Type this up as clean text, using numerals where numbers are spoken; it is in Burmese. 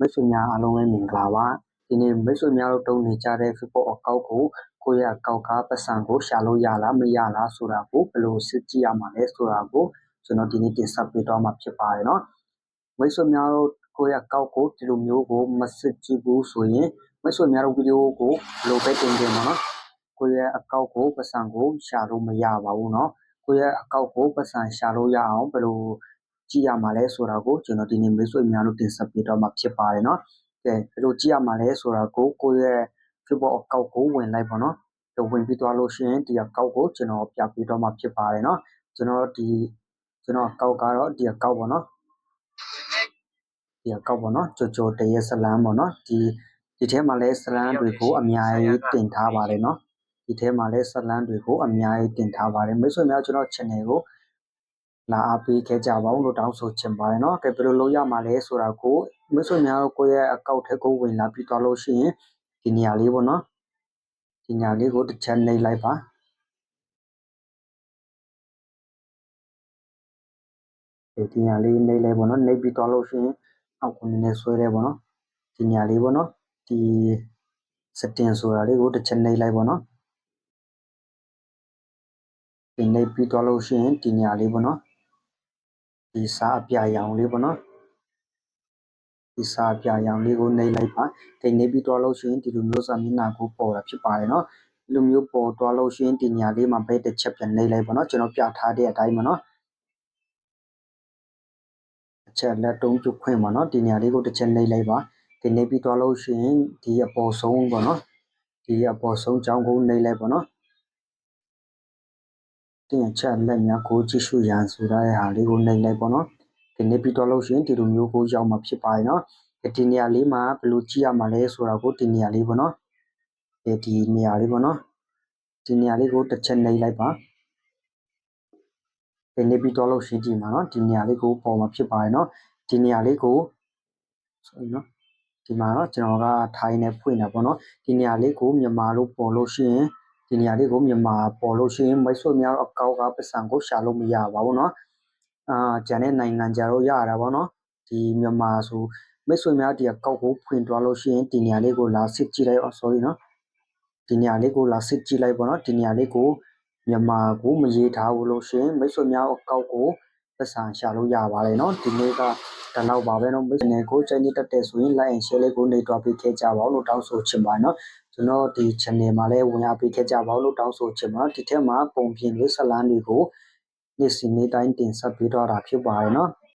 မိတ်ဆွေများအားလုံးပဲမင်္ဂလာပါဒီနေ့မိတ်ဆွေများတို့တုံးနေကြတဲ့ Facebook အကောင့်ကိုယ့်ရဲ့အကောင့်ကပတ်စံကိုရှာလို့ရလားမရလားဆိုတာကိုဘယ်လိုစစ်ကြည့်ရမှာလဲဆိုတာကိုကျွန်တော်ဒီနေ့တင်ဆက်ပေးသွားမှာဖြစ်ပါတယ်เนาะမိတ်ဆွေများတို့ကိုယ့်ရဲ့အကောင့်ကိုဒီလိုမျိုးကိုမစစ်ကြည့်ဘူးဆိုရင်မိတ်ဆွေများတို့ဗီဒီယိုကိုဘယ်လိုပဲတင်တင်ပါเนาะကိုယ့်ရဲ့အကောင့်ကိုပတ်စံကိုရှာလို့မရပါဘူးเนาะကိုယ့်ရဲ့အကောင့်ကိုပတ်စံရှာလို့ရအောင်ဘယ်လိုကြည့်ရမှာလဲဆိုတာကိုကျွန်တော်ဒီနေ့မိတ်ဆွေများတို့တင်ဆက်ပေးတော့မှာဖြစ်ပါတယ်เนาะကဲဘယ်လိုကြည့်ရမှာလဲဆိုတာကိုကိုယ့်ရဲ့ Facebook အကောင့်ကိုဝင်လိုက်ပါเนาะဝင်ပြီးသွားလို့ရှိရင်ဒီအကောင့်ကိုကျွန်တော်ပြပေးတော့မှာဖြစ်ပါတယ်เนาะကျွန်တော်အကောင့်ကတော့ဒီအကောင့်ပေါ့เนาะဒီအကောင့်ပေါ့เนาะကြော်တရဲ့ဇလန်းပေါ့เนาะဒီထဲမှာလဲဇလန်းတွေကိုအများကြီးတင်ထားပါတယ်เนาะဒီထဲမှာလဲဇလန်းတွေကိုအများကြီးတင်ထားပါတယ်မိတ်ဆွေများကျွန်တော် channel ကိုလာအားပေးခဲ့ကြပါဦးလို့တောင်းဆိုချင်ပါတယ်เนาะကဲဘယ်လိုလုပ်ရမှာလဲဆိုတာကိုမိတ်ဆွေများတို့ကိုယ့်ရဲ့အကောင့်ထဲကိုဝင်လာပြီးသွားလို့ရှိရင်ဒီနေရာလေးပေါ့เนาะဒီနေရာလေးကိုတစ်ချက်နှိပ်လိုက်ပါဒီနေရာလေးနှိပ်လိုက်ပေါ့เนาะနှိပ်ပြီးသွားလို့ရှိရင်အောက်ကိုနည်းနည်းဆွဲလဲပေါ့เนาะဒီနေရာလေးပေါ့เนาะဒီ setting ဆိုတာလေးကိုတစ်ချက်နှိပ်လိုက်ပေါ့เนาะဒီနှိပ်ပြီးသွားလို့ရှိရင်ဒီနေရာလေးပေါ့เนาะဒီစာအပြရောင်လေးပေါ့เนาะဒီစာပြရောင်လေးကိုနှိပ်လိုက်ပါဒီနှိပ်ပြီးသွားလို့ရှိရင်ဒီလိုမျိုးစာမျက်နှာကိုပေါ်တာဖြစ်ပါတယ်เนาะဒီလိုမျိုးပေါ်သွားလို့ရှိရင်ဒီနေရာလေးမှာဘယ်တစ်ချက်ပြန်နှိပ်လိုက်ပါเนาะကျွန်တော်ပြထားတဲ့အတိုင်းပါเนาะအချက်လက်တုံးပြုတ်ခွင့်ပါเนาะဒီနေရာလေးကိုတစ်ချက်နှိပ်လိုက်ပါဒီနှိပ်ပြီးသွားလို့ရှိရင်ဒီအပေါ်ဆုံးပေါ့เนาะဒီအပေါ်ဆုံးကြောင်းကိုနှိပ်လိုက်ပါเนาะတင်ချက်လက်များကိုကြည့်ရှုရန်ဆိုတဲ့ဟာလေးကိုနှိပ်လိုက်ပါเนาะဒီနှိပ်ပြီးသွားလို့ရှိရင်ဒီလိုမျိုးကိုရောက်မှာဖြစ်ပါတယ်เนาะဒီနေရာလေးမှာဘယ်လိုကြည့်ရမှာလဲဆိုတာကိုဒီနေရာလေးပေါ့เนาะဒီနေရာလေးပေါ့เนาะဒီနေရာလေးကိုတစ်ချက်နှိပ်လိုက်ပါဒီနှိပ်ပြီးသွားလို့ရှိရင်ဒီမှာเนาะဒီနေရာလေးကိုပေါ်မှာဖြစ်ပါတယ်เนาะဒီနေရာလေးကိုဆိုရင်เนาะဒီမှာเนาะကျွန်တော်ကထိုင်းနဲ့ဖွင့်တာပေါ့เนาะဒီနေရာလေးကိုမြန်မာလို့ပေါ်လို့ရှိရင်ဒီနေရာလေးကိုမြန်မာပေါ်လို့ရှိရင်မိတ်ဆွေများအကောင့်ကပတ်စံကိုရှာလို့မရပါဘူးเนาะကျန်တဲ့နိုင်ငံကြတော့ရတာပေါ့เนาะဒီမြန်မာဆိုမိတ်ဆွေများဒီအကောင့်ကိုဖွင့်သွားလို့ရှိရင်ဒီနေရာလေးကိုလာစစ်ကြည့်လိုက်အောင် sorry เนาะဒီနေရာလေးကိုလာစစ်ကြည့်လိုက်ပေါ့เนาะဒီနေရာလေးကိုမြန်မာကိုမရေးထားဘူးလို့ရှိရင်မိတ်ဆွေများအကောင့်ကိုပတ်စံရှာလို့ရပါတယ်เนาะဒီနေ့ကတလောက်ပါပဲเนาะမိတ်ဆွေကိုချိန်နေတတ်တဲ့ဆိုရင် like and share လေးကိုနေတော့ပေးခဲ့ကြပါဦးလို့တောင်းဆိုချင်ပါတယ်เนาะကျွန်တော်ဒီ channel မှာလည်းဝင်အားပေးခဲ့ကြပါဦးလို့တောင်းဆိုချင်ပါတယ်ဒီထက်မှာပုံပြင်လေးဇလန်းတွေကိုနေ့စဉ်နေ့တိုင်းတင်ဆက်ပေးတော့တာဖြစ်ပါတယ်เนาะ